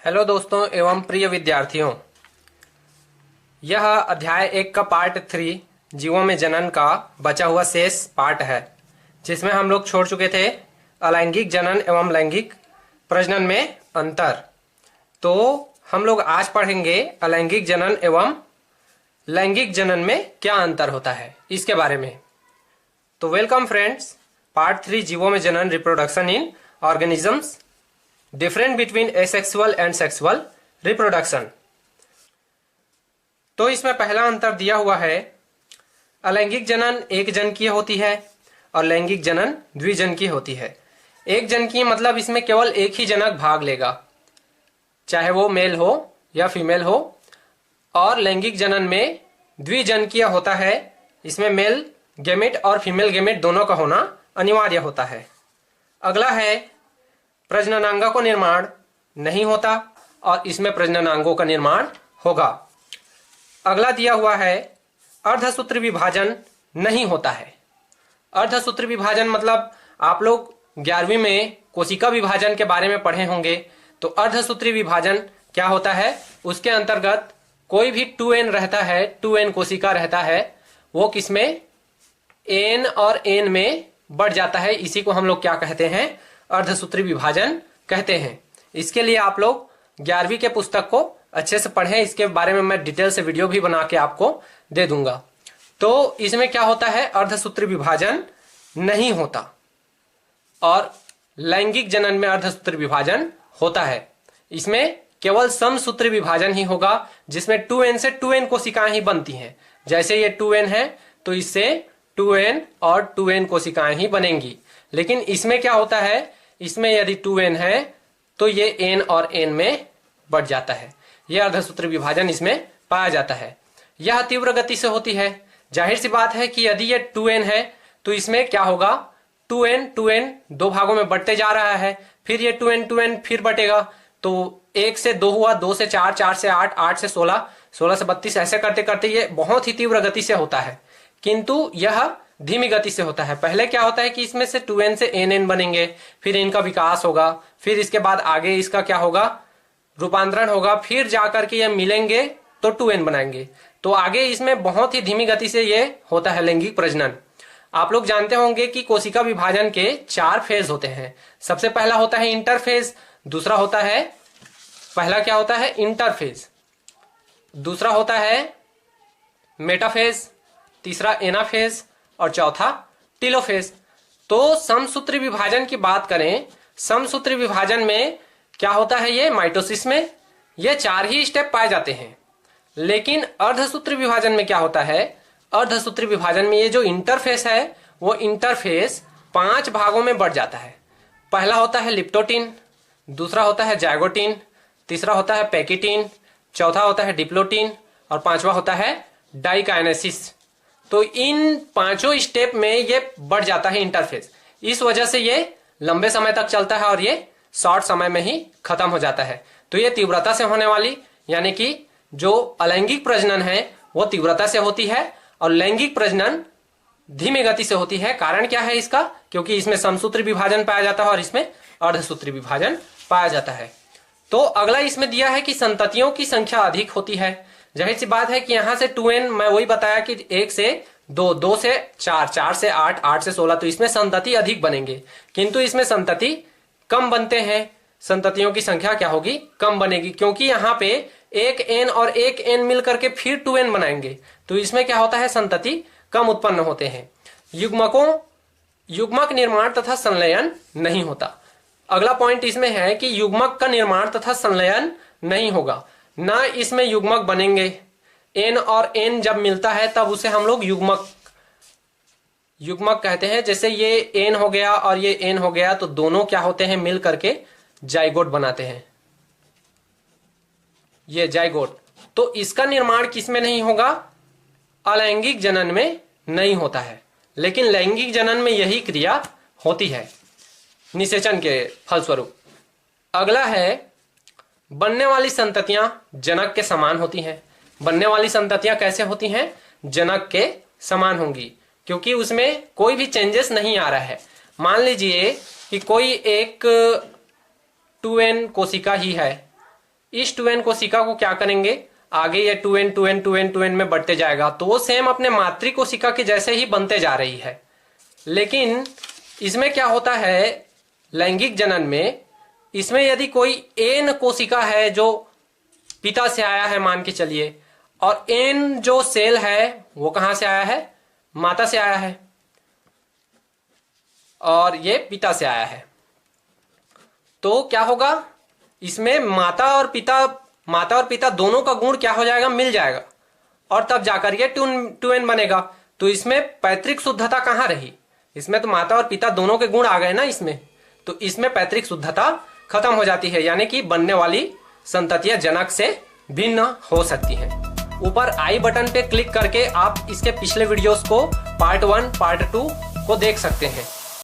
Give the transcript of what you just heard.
Hello दोस्तों एवं प्रिय विद्यार्थियों, यह अध्याय 1 का पार्ट 3 जीवों में जनन का बचा हुआ शेष पार्ट है, जिसमें हम लोग छोड़ चुके थे अलैंगिक जनन एवं लैंगिक प्रजनन में अंतर। तो हम लोग आज पढ़ेंगे अलैंगिक जनन एवं लैंगिक जनन में क्या अंतर होता है इसके बारे में। तो वेलकम फ्रेंड्स, पार्ट 3 जीवों में जनन, reproduction in organisms, different between asexual and sexual reproduction. तो इसमें पहला अंतर दिया हुआ है, अलैंगिक जनन एक जनकीय होती है और लैंगिक जनन द्विजनकीय होती है। एक जनकीय मतलब इसमें केवल एक ही जनक भाग लेगा, चाहे वो मेल हो या फीमेल हो। और लैंगिक जनन में द्विजनकीय होता है, इसमें मेल गेमेट और फीमेल गेमेट दोनों का होना अनिवार्य होता है। अगला है, प्रजननांगों का निर्माण नहीं होता और इसमें प्रजननांगों का निर्माण होगा। अगला दिया हुआ है, अर्धसूत्री विभाजन नहीं होता है। अर्धसूत्री विभाजन मतलब आप लोग 11वीं में कोशिका विभाजन के बारे में पढ़े होंगे। तो अर्धसूत्री विभाजन क्या होता है, उसके अंतर्गत कोई भी 2n रहता है, 2n कोशिका रहता है, वो किसमें n और n में बढ़ जाता है। इसी को हम लोग क्या कहते हैं, अर्धसूत्री विभाजन कहते हैं। इसके लिए आप लोग 11वीं के पुस्तक को अच्छे से पढ़ें, इसके बारे में मैं डिटेल से वीडियो भी बना के आपको दे दूंगा। तो इसमें क्या होता है, अर्धसूत्री विभाजन नहीं होता और लैंगिक जनन में अर्धसूत्री विभाजन होता है। इसमें केवल समसूत्री विभाजन ही होगा, जिसमें 2n से 2n कोशिकाएं ही बनती हैं। जैसे ये 2n है तो इससे 2n और 2n कोशिकाएं ही बनेंगी। लेकिन इसमें क्या होता है, इसमें यदि 2n है तो ये n और n में बढ़ जाता है। यह अर्धसूत्री विभाजन इसमें पाया जाता है। यह तीव्र गति से होती है। जाहिर सी बात है कि यदि ये 2n है तो इसमें क्या होगा, 2n दो भागों में बढ़ते जा रहा है, फिर ये 2n फिर बटेगा। तो 1 से 2 हुआ, 2 से 4, 4 से 8, 8 से 16, 16 से 32, ऐसे करते करते ये बहुत ही तीव्र गति से होता है। किंतु यह धीमी गति से होता है। पहले क्या होता है कि इसमें से 2n से nn बनेंगे, फिर इनका विकास होगा, फिर इसके बाद आगे इसका क्या होगा, रूपांतरण होगा, फिर जाकर के ये मिलेंगे तो 2n बनाएंगे। तो आगे इसमें बहुत ही धीमी गति से ये होता है लैंगिक प्रजनन। आप लोग जानते होंगे कि कोशिका विभाजन के 4 फेज होते हैं। सबसे पहला होता है इंटरफेज, दूसरा होता है, पहला क्या होता है इंटरफेज, दूसरा होता है मेटाफेज, तीसरा एनाफेज और चौथा टीलोफेज। तो समसूत्री विभाजन की बात करें, समसूत्री विभाजन में क्या होता है, ये माइटोसिस में ये 4 ही स्टेप पाए जाते हैं। लेकिन अर्धसूत्री विभाजन में क्या होता है, अर्धसूत्री विभाजन में ये जो इंटरफेस है वो इंटरफेस 5 भागों में बढ़ जाता है। पहला होता है लिप्टोटिन, दूसरा होता है जाइगोटिन, तीसरा होता है पैकिटिन, चौथा होता है डिप्लोटिन और पांचवा होता है डाइकाइनेसिस। तो इन 5 स्टेप में ये बढ़ जाता है इंटरफेस। इस वजह से ये लंबे समय तक चलता है और ये शॉर्ट समय में ही खत्म हो जाता है। तो ये तीव्रता से होने वाली, यानी कि जो अलैंगिक प्रजनन है वो तीव्रता से होती है और लैंगिक प्रजनन धीमी गति से होती है। कारण क्या है इसका, क्योंकि इसमें समसूत्री विभाजन पाया जाता है और इसमें अर्धसूत्री विभाजन पाया जाता है। तो अगला इसमें दिया है कि संततियों की संख्या अधिक होती है। जाहिर सी बात है कि यहां से 2n, मैं वही बताया कि 1 से 2, 2 से 4, 4 से 8, 8 से 16, तो इसमें संतति अधिक बनेंगे। किंतु इसमें संतति कम बनते हैं, संततियों की संख्या क्या होगी, कम बनेगी, क्योंकि यहाँ पे एक n और एक n मिलकर के फिर 2n बनाएंगे। तो इसमें क्या होता है, संतति कम उत्पन्न होते हैं। युग्मक निर्माण तथा संलयन नहीं होता। अगला पॉइंट इसमें है कि युग्मक का निर्माण तथा संलयन नहीं होगा, ना इसमें युग्मक बनेंगे। n और n जब मिलता है तब उसे हम लोग युग्मक कहते हैं। जैसे ये n हो गया और ये n हो गया, तो दोनों क्या होते हैं, मिल करके जाइगोट बनाते हैं, ये जाइगोट। तो इसका निर्माण किसमें नहीं होगा, अलैंगिक जनन में नहीं होता है। लेकिन लैंगिक जनन में यही क्रिया होती है निषेचन के फलस्वरूप। अगला है, बनने वाली संततियां जनक के समान होती हैं। बनने वाली संततियां कैसे होती हैं, जनक के समान होंगी, क्योंकि उसमें कोई भी चेंजेस नहीं आ रहा है। मान लीजिए कि कोई एक 2n कोशिका ही है, इस 2n कोशिका को क्या करेंगे, आगे ये 2n 2n 2n 2n में बढ़ते जाएगा, तो वो सेम अपने मातृ कोशिका के जैसे ही बनते जा रही है। लेकिन इसमें क्या होता है, लैंगिक जनन में, इसमें यदि कोई n कोशिका है जो पिता से आया है मान के चलिए, और n जो सेल है वो कहां से आया है, माता से आया है, और ये पिता से आया है, तो क्या होगा, इसमें माता और पिता दोनों का गुण क्या हो जाएगा, मिल जाएगा, और तब जाकर ये 2n बनेगा। तो इसमें पैतृक शुद्धता कहां रही, इसमें तो माता और पिता दोनों के गुण आ गए ना इसमें, तो इसमें पैतृक शुद्धता खत्म हो जाती है, यानी कि बनने वाली संततियां जनक से भिन्न हो सकती हैं। ऊपर आई बटन पे क्लिक करके आप इसके पिछले वीडियोस को पार्ट 1 पार्ट 2 को देख सकते हैं।